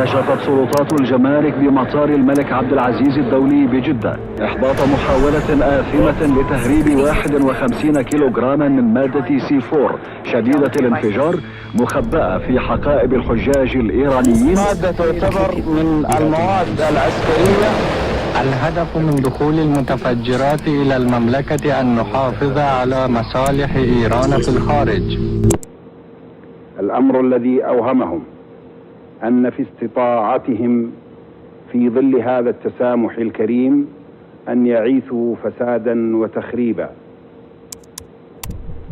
كشفت سلطات الجمارك بمطار الملك عبد العزيز الدولي بجدة إحباط محاولة آثمة لتهريب 51 كيلوغراما من مادة C4 شديدة الانفجار مخبأة في حقائب الحجاج الإيرانيين. مادة تعتبر من المواد العسكرية. الهدف من دخول المتفجرات إلى المملكة أن نحافظ على مصالح إيران في الخارج. الأمر الذي أوهمهم أن في استطاعتهم في ظل هذا التسامح الكريم أن يعيثوا فسادا وتخريبا،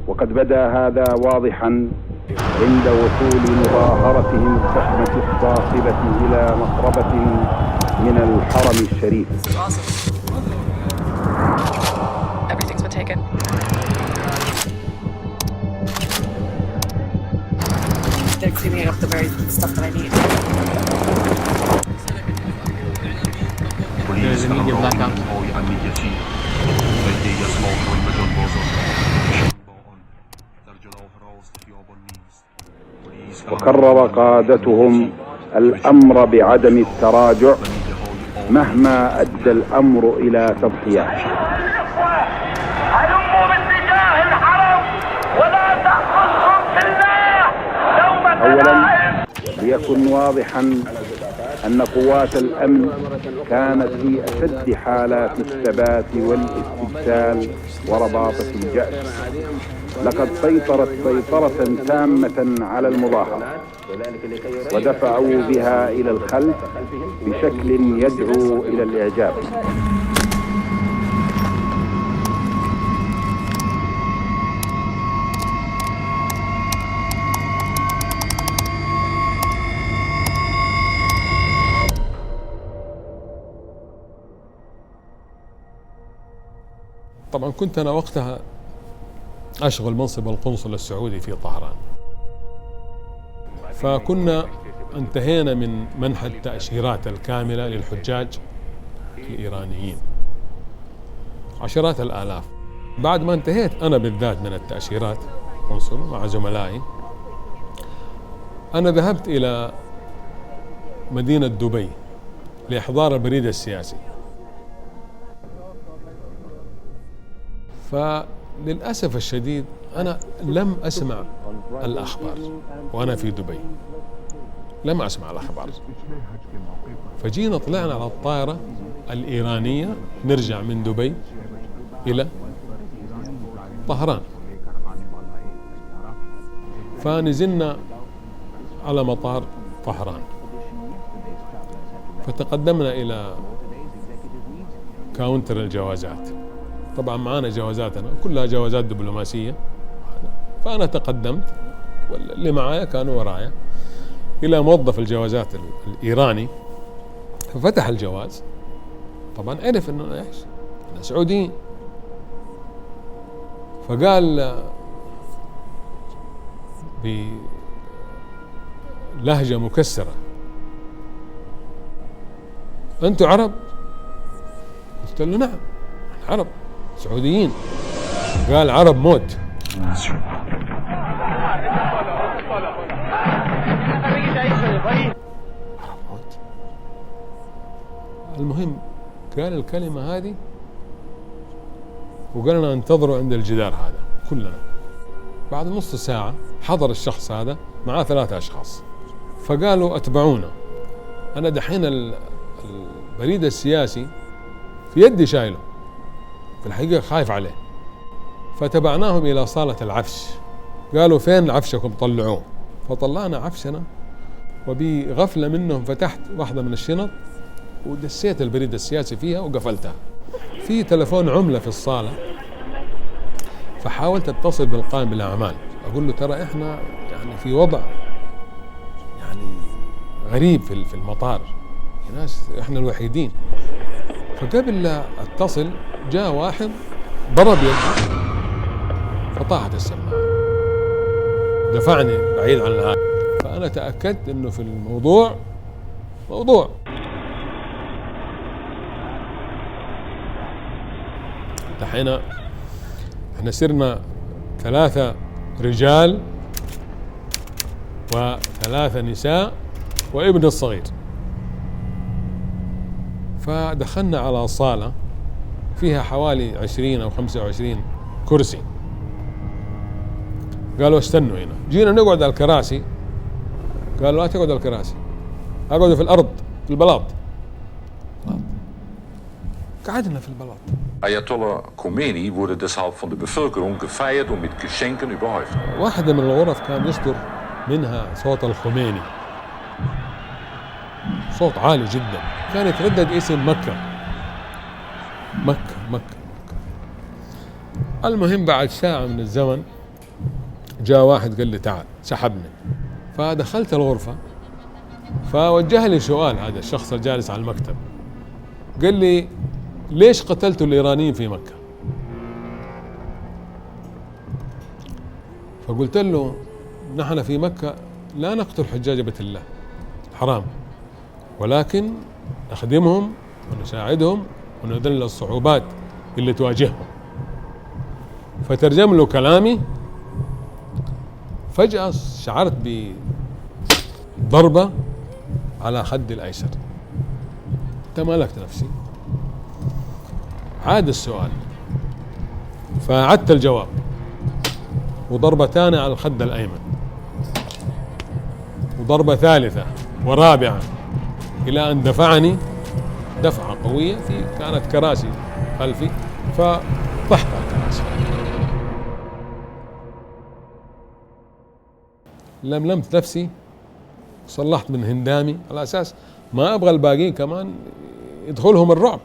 وقد بدا هذا واضحا عند وصول مظاهرتهم الضخمة الصاخبة إلى مقربة من الحرم الشريف. They're cleaning up the very stuff that I need. There's a media blackout. وكرر قادتهم الأمر بعدم التراجع مهما أدى الأمر إلى تضحيات. هلموا باتجاه الحرم ولا تأخذكم في الله لومة أولا ليكن واضحا أن قوات الأمن كانت في أشد حالات الثبات والاستبسال ورباطة الجأش. لقد سيطرت سيطرة تامة على المظاهرة ودفعوا بها إلى الخلف بشكل يدعو إلى الإعجاب. طبعا كنت أنا وقتها أشغل منصب القنصل السعودي في طهران، فكنا انتهينا من منح التأشيرات الكاملة للحجاج الإيرانيين عشرات الآلاف. بعد ما انتهيت أنا بالذات من التأشيرات قنصل مع زملائي، أنا ذهبت إلى مدينة دبي لإحضار البريد السياسي. فللأسف الشديد أنا لم أسمع الأخبار وأنا في دبي، لم أسمع الأخبار. فجينا طلعنا على الطائرة الإيرانية نرجع من دبي إلى طهران، فنزلنا على مطار طهران، فتقدمنا إلى كاونتر الجوازات. طبعا معانا جوازاتنا كلها جوازات دبلوماسية، فأنا تقدمت واللي معايا كانوا ورايا إلى موظف الجوازات الإيراني، ففتح الجواز. طبعا عرف إنه إيش أنا سعوديين، فقال بلهجة مكسرة: أنتوا عرب؟ قلت له نعم عرب سعوديين. قال: عرب موت. المهم قال الكلمة هذه وقال لنا انتظروا عند الجدار هذا كلنا. بعد نص ساعة حضر الشخص هذا معاه 3 أشخاص، فقالوا اتبعونا. أنا دحين البريد السياسي في يدي شايله، في الحقيقة خايف عليه. فتبعناهم إلى صالة العفش، قالوا: فين عفشكم؟ طلعوه. فطلعنا عفشنا، وبغفلة منهم فتحت واحدة من الشنط ودسيت البريد السياسي فيها وقفلتها. في تلفون عملة في الصالة، فحاولت اتصل بالقائم بالأعمال أقول له: ترى إحنا يعني في وضع يعني غريب في المطار، ناس إحنا الوحيدين. فقبل لا اتصل جاء واحد ضرب يدي فطاحت السماعة، دفعني بعيد عن الهاتف. فأنا تأكدت إنه في الموضوع موضوع. دحين احنا صرنا 3 رجال و3 نساء وابن الصغير. فدخلنا على صالة فيها حوالي 20 أو 25 كرسي. قالوا استنوا هنا. جينا نقعد على الكراسي، قالوا لا تقعد على الكراسي، اقعدوا في الأرض في البلاط. قعدنا في البلاط. Ayatollah Khomeini wurde deshalb von der Bevölkerung gefeiert und mit Geschenken überhäuft. واحدة من الغرف كان يصدر منها صوت الخميني، صوت عالي جدا، كان يتردد اسم مكة مكة مكة مكة. المهم بعد ساعة من الزمن جاء واحد قال لي تعال، سحبني، فدخلت الغرفة، فوجه لي سؤال هذا الشخص الجالس على المكتب، قال لي ليش قتلتوا الإيرانيين في مكة؟ فقلت له نحن في مكة لا نقتل حجاج بيت الله الحرام، ولكن نخدمهم ونساعدهم ونذل الصعوبات اللي تواجههم. فترجم له كلامي، فجأة شعرت بضربة على خدي الأيسر، تمالكت نفسي، عاد السؤال، فأعدت الجواب، وضربة ثانية على الخد الأيمن، وضربة ثالثة ورابعة، إلى أن دفعني دفعة قوية في كانت كراسي خلفي، فطحت الكراسي. لملمت نفسي، صلحت من هندامي على أساس ما أبغى الباقيين كمان يدخلهم الرعب.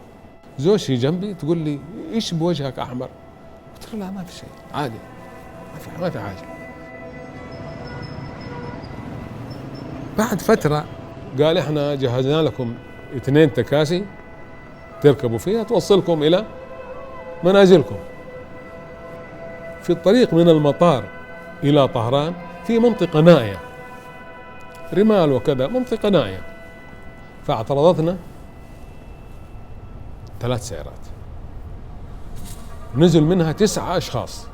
زوجتي جنبي تقول لي إيش بوجهك أحمر؟ قلت له لا ما في شيء، عادي، ما في حاجة. بعد فترة قال إحنا جهزنا لكم 2 تكاسي تركبوا فيها توصلكم إلى منازلكم. في الطريق من المطار إلى طهران في منطقة نائية، رمال وكذا، منطقة نائية، فاعترضتنا 3 سيارات، نزل منها 9 أشخاص،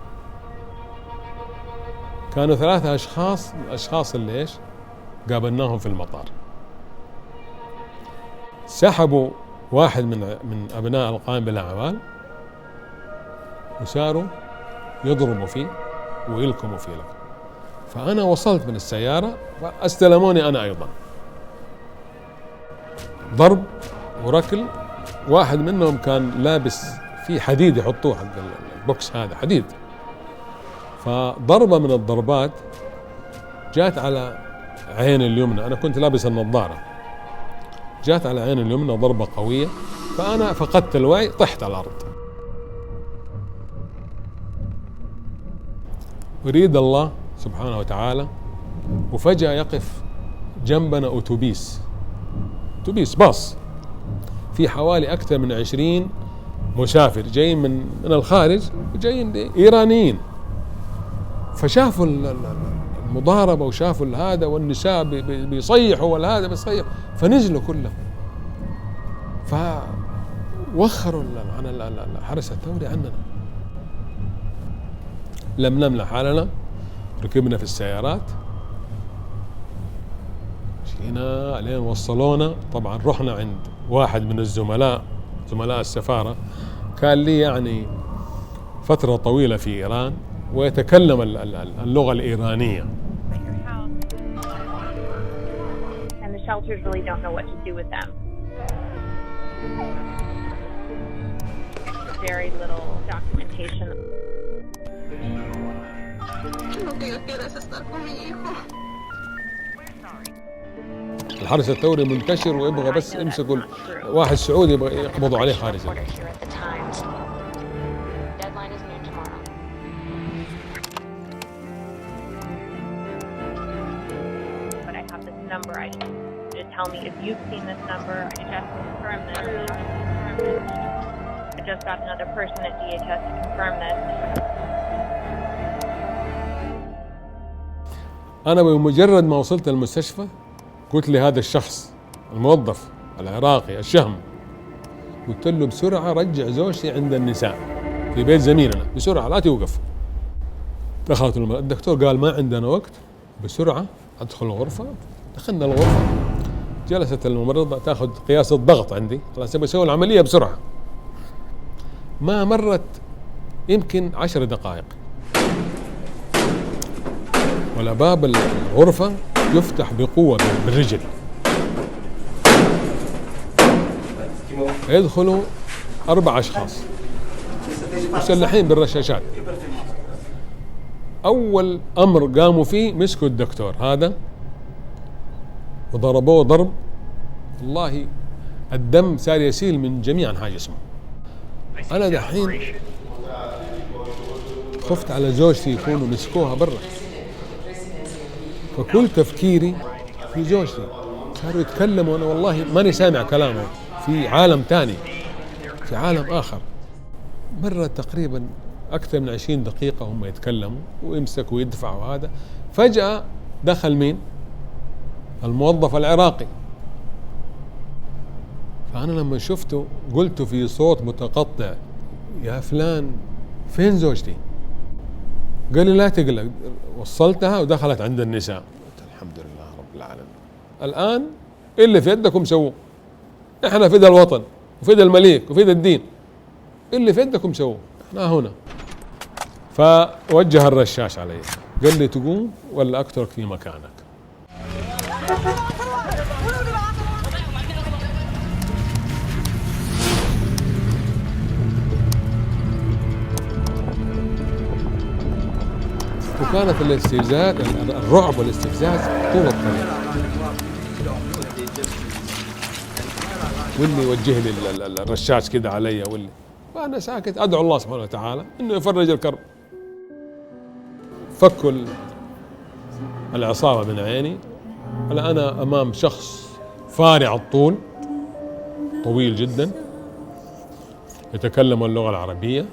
كانوا 3 أشخاص الأشخاص اللي إيش قابلناهم في المطار. سحبوا واحد من أبناء القائم بالأعمال وساروا يضربوا فيه ويلكموا فيه لك. فأنا وصلت من السيارة فاستلموني أنا أيضا، ضرب وركل. واحد منهم كان لابس فيه حديد يحطوه حق البوكس هذا حديد، فضربة من الضربات جات على عين اليمنى، أنا كنت لابس النظارة، جات على عين اليمنى ضربة قوية، فأنا فقدت الوعي، طحت على الأرض. يريد الله سبحانه وتعالى وفجأة يقف جنبنا أتوبيس باص في حوالي أكثر من 20 مسافر جايين من الخارج وجايين إيرانيين، فشافوا المضاربة وشافوا هذا والنساء بيصيحوا والهذا بيصيح، فنزلوا كلهم، فوخروا عن الحرس الثوري عننا. لم نمنع حالنا، ركبنا في السيارات، جينا لين وصلونا. طبعا رحنا عند واحد من زملاء السفارة، كان لي يعني فترة طويلة في إيران ويتكلم اللغة الإيرانية. And the shelters really don't know what to do with them. Very little documentation. الحرس الثوري منتشر ويبغى بس يمسكوا واحد سعودي يبغى يقبضوا عليه خارج. Tell me if you've seen this number. I just confirmed this. I just got another person at DHS to confirm this. أنا بمجرد ما وصلت المستشفى قلت لي هذا الشخص الموظف العراقي الشهم، قلت له بسرعة رجع زوجتي عند النساء في بيت زميلنا، بسرعة لا توقف. دخلت الدكتور قال ما عندنا وقت، بسرعة أدخل الغرفة. دخلنا الغرفة، جلست الممرضة تأخذ قياس الضغط عندي، خلاص بسوي العملية بسرعة. ما مرت يمكن 10 دقائق ولا باب الغرفة يفتح بقوة بالرجل، يدخلوا 4 أشخاص مسلحين بالرشاشات. أول أمر قاموا فيه مسكوا الدكتور هذا وضربوه ضرب، والله الدم صار يسيل من جميع أنحاء جسمه. أنا دحين خفت على زوجتي يكونوا مسكوها برا، فكل تفكيري في زوجتي. صاروا يتكلموا، أنا والله ماني سامع كلامه، في عالم تاني، في عالم آخر. مرت تقريبا أكثر من 20 دقيقة هم يتكلموا ويمسكوا ويدفعوا. هذا فجأة دخل مين؟ الموظف العراقي. فأنا لما شفته قلت في صوت متقطع: يا فلان فين زوجتي؟ قال لي لا تقلق. وصلتها ودخلت عند النساء. قلت الحمد لله رب العالمين. الآن اللي في يدكم سووه، احنا فدا الوطن وفدا المليك وفدا الدين، اللي في يدكم سووه، احنا هنا. فوجه الرشاش علي، قال لي تقوم ولا أقتلك في مكانك. وكانت الاستفزاز، الرعب والاستفزاز طول الطريق، واللي يوجه لي الرشاش كده علي، واللي وأنا ساكت أدعو الله سبحانه وتعالى إنه يفرج الكرب. فكوا العصابة من عيني. هلا أنا أمام شخص فارع الطول، طويل جدا، يتكلم اللغة العربية.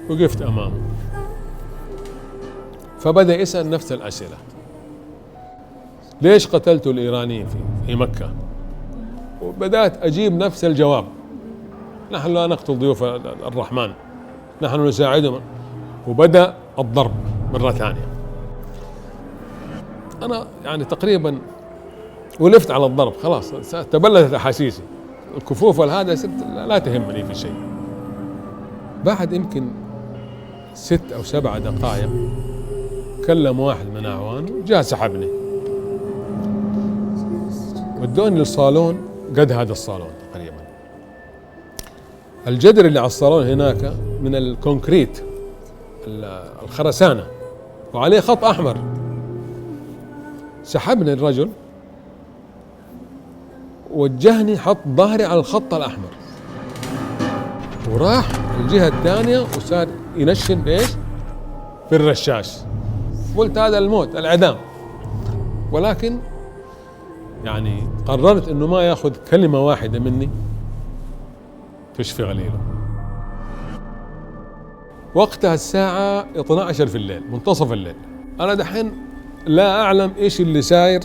وقفت أمامه، فبدأ يسأل نفس الأسئلة: ليش قتلتوا الإيرانيين في مكة؟ وبدأت أجيب نفس الجواب: نحن لا نقتل ضيوف الرحمن، نحن نساعدهم. وبدأ الضرب مرة ثانية. أنا يعني تقريبا ولفت على الضرب، خلاص تبلدت أحاسيسي، الكفوف والهذا صرت لا تهمني في شيء. بعد يمكن 6 أو 7 دقائق كلم واحد من أعوانه، جاء سحبني ودوني للصالون، قد هذا الصالون تقريبا. الجدر اللي على الصالون هناك من الكونكريت، الخرسانة، وعليه خط أحمر. سحبني الرجل، وجهني، حط ظهري على الخط الأحمر، وراح الجهة الثانية وصار ينشن بإيش؟ في الرشاش. قلت هذا الموت، الإعدام. ولكن يعني قررت إنه ما يأخذ كلمة واحدة مني تشفي غليله. وقتها الساعة 12 في الليل، منتصف الليل. أنا دحين لا أعلم إيش اللي ساير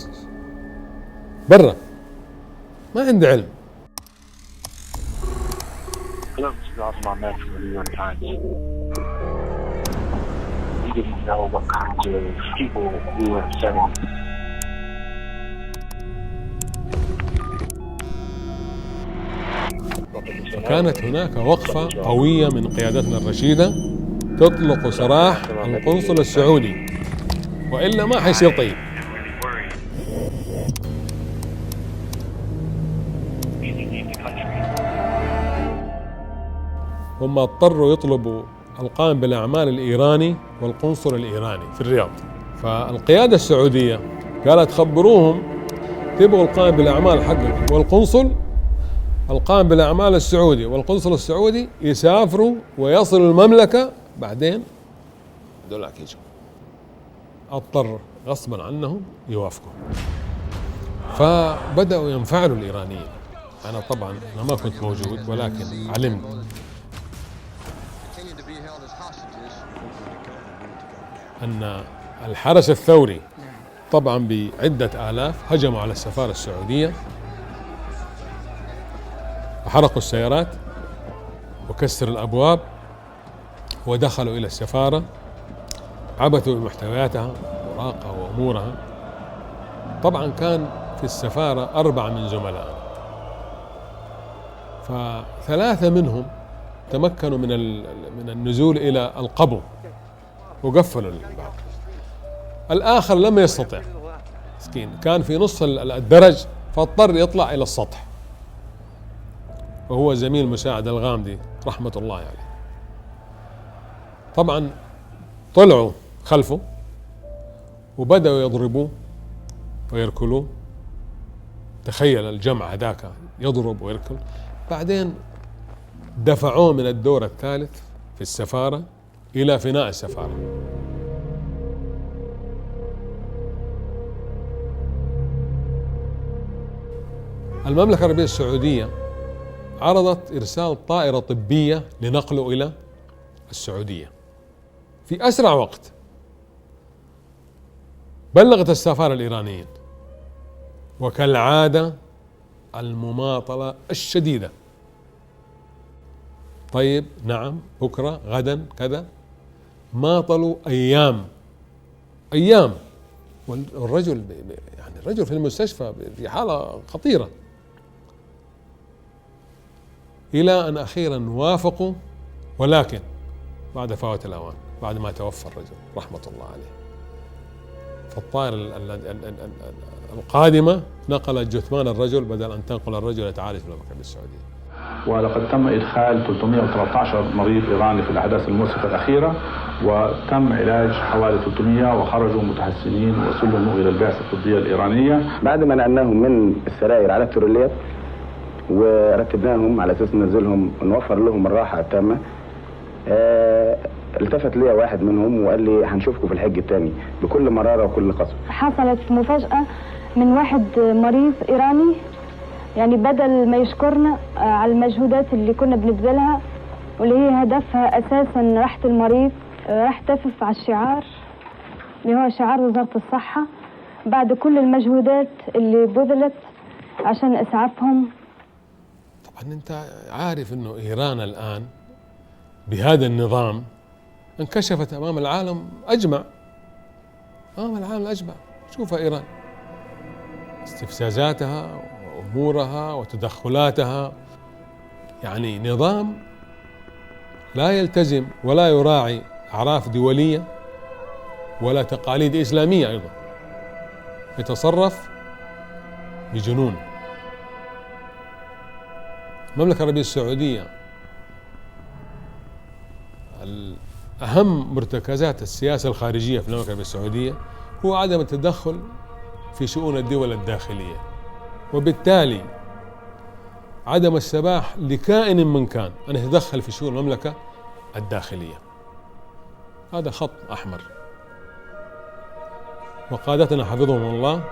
برا، ما عندي علم. فكانت هناك وقفة قوية من قيادتنا الرشيدة تطلق سراح القنصل السعودي، وإلا ما حيصير طيب. هم اضطروا يطلبوا القائم بالأعمال الإيراني والقنصل الإيراني في الرياض. فالقيادة السعودية قالت خبروهم تبغوا القائم بالأعمال حقكم والقنصل، القائم بالأعمال السعودي والقنصل السعودي يسافروا ويصلوا المملكة، بعدين دولك يجوا. اضطر غصبا عنهم يوافقوا. فبدأوا ينفعلوا الإيرانيين. أنا طبعا أنا ما كنت موجود، ولكن علمت أن الحرس الثوري طبعا بعدة آلاف هجموا على السفارة السعودية وحرقوا السيارات وكسروا الأبواب ودخلوا إلى السفارة، عبثوا بمحتوياتها، أوراقها وأمورها. طبعا كان في السفارة 4 من زملائنا، ف3 منهم تمكنوا من النزول إلى القبو وقفلوا الباب. الآخر لم يستطع، مسكين كان في نصف الدرج فاضطر يطلع إلى السطح، وهو زميل مساعد الغامدي رحمة الله عليه. يعني. طبعا طلعوا خلفه وبدأوا يضربوه ويركلوه. تخيل الجمع هذاك يضرب ويركل. بعدين دفعوه من الدور الثالث في السفارة إلى فناء السفارة. المملكة العربية السعودية عرضت إرسال طائرة طبية لنقله إلى السعودية في أسرع وقت. بلغت السفارة الإيرانيين، وكالعادة المماطلة الشديدة. طيب نعم بكرة غدا كذا، ماطلوا أيام والرجل يعني الرجل في المستشفى في حالة خطيرة، إلى أن أخيرا وافقوا، ولكن بعد فوات الأوان، بعد ما توفى الرجل رحمة الله عليه. فالطائرة القادمة نقلت جثمان الرجل بدل أن تنقل الرجل يتعالج في المملكة السعودية. ولقد تم إدخال 313 مريض إيراني في الأحداث المؤسفة الأخيرة، وتم علاج حوالي 300 وخرجوا متحسنين وسلموا إلى البعثة الطبية الإيرانية. بعد ما نقلناهم من السراير على التروليات ورتبناهم على أساس ننزلهم ونوفر لهم الراحة التامة، التفت لي واحد منهم وقال لي هنشوفكم في الحج الثاني بكل مرارة وكل قسوة. حصلت مفاجأة من واحد مريض إيراني، يعني بدل ما يشكرنا على المجهودات اللي كنا بنبذلها واللي هي هدفها أساسا راحة المريض، راح تفف على الشعار اللي هو شعار وزارة الصحة بعد كل المجهودات اللي بذلت عشان إسعافهم. طبعا أنت عارف أنه إيران الآن بهذا النظام انكشفت أمام العالم أجمع، شوف إيران استفزازاتها وأمورها وتدخلاتها، يعني نظام لا يلتزم ولا يراعي أعراف دولية ولا تقاليد إسلامية، أيضا يتصرف بجنون. المملكة العربية السعودية أهم مرتكزات السياسة الخارجية في المملكة العربية السعودية هو عدم التدخل في شؤون الدول الداخلية، وبالتالي عدم السماح لكائن من كان أن يتدخل في شؤون المملكة الداخلية. هذا خط أحمر، وقادتنا حفظهم الله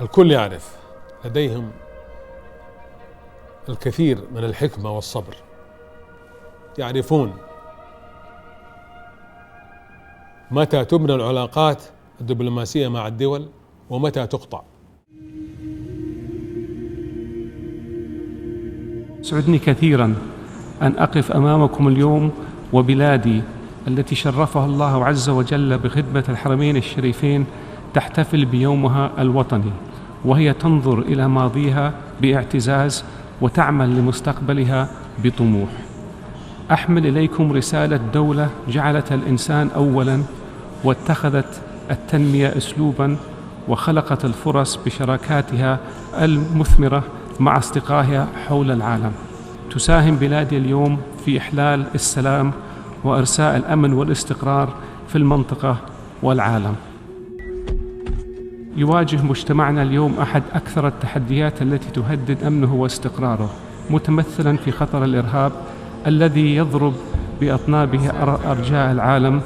الكل يعرف لديهم الكثير من الحكمة والصبر، يعرفون متى تبنى العلاقات الدبلوماسية مع الدول ومتى تقطع. يسعدني كثيرا أن أقف أمامكم اليوم وبلادي التي شرفها الله عز وجل بخدمة الحرمين الشريفين تحتفل بيومها الوطني، وهي تنظر إلى ماضيها باعتزاز وتعمل لمستقبلها بطموح. أحمل إليكم رسالة دولة جعلت الإنسان أولاً، واتخذت التنمية أسلوباً، وخلقت الفرص بشراكاتها المثمرة مع أصدقائها حول العالم. تساهم بلادي اليوم في إحلال السلام وإرساء الأمن والاستقرار في المنطقة والعالم. يواجه مجتمعنا اليوم أحد أكثر التحديات التي تهدد أمنه واستقراره، متمثلاً في خطر الإرهاب الذي يضرب بأطنابه أرجاء العالم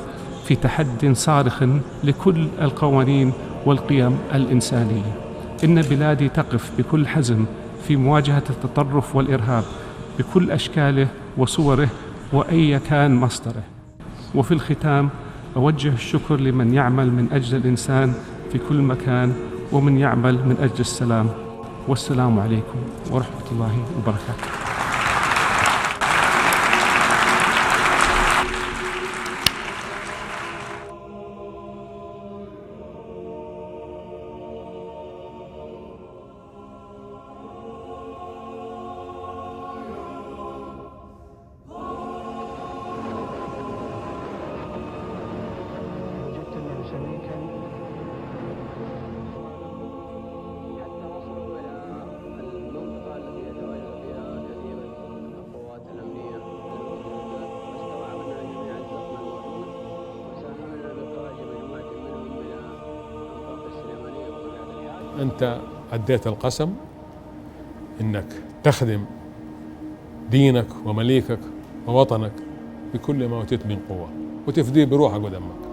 في تحد صارخ لكل القوانين والقيم الإنسانية. إن بلادي تقف بكل حزم في مواجهة التطرف والإرهاب بكل أشكاله وصوره وأي كان مصدره. وفي الختام أوجه الشكر لمن يعمل من أجل الإنسان في كل مكان ومن يعمل من أجل السلام. والسلام عليكم ورحمة الله وبركاته. أنت أديت القسم إنك تخدم دينك ومليكك ووطنك بكل ما أوتيت من قوة وتفديه بروحك ودمك.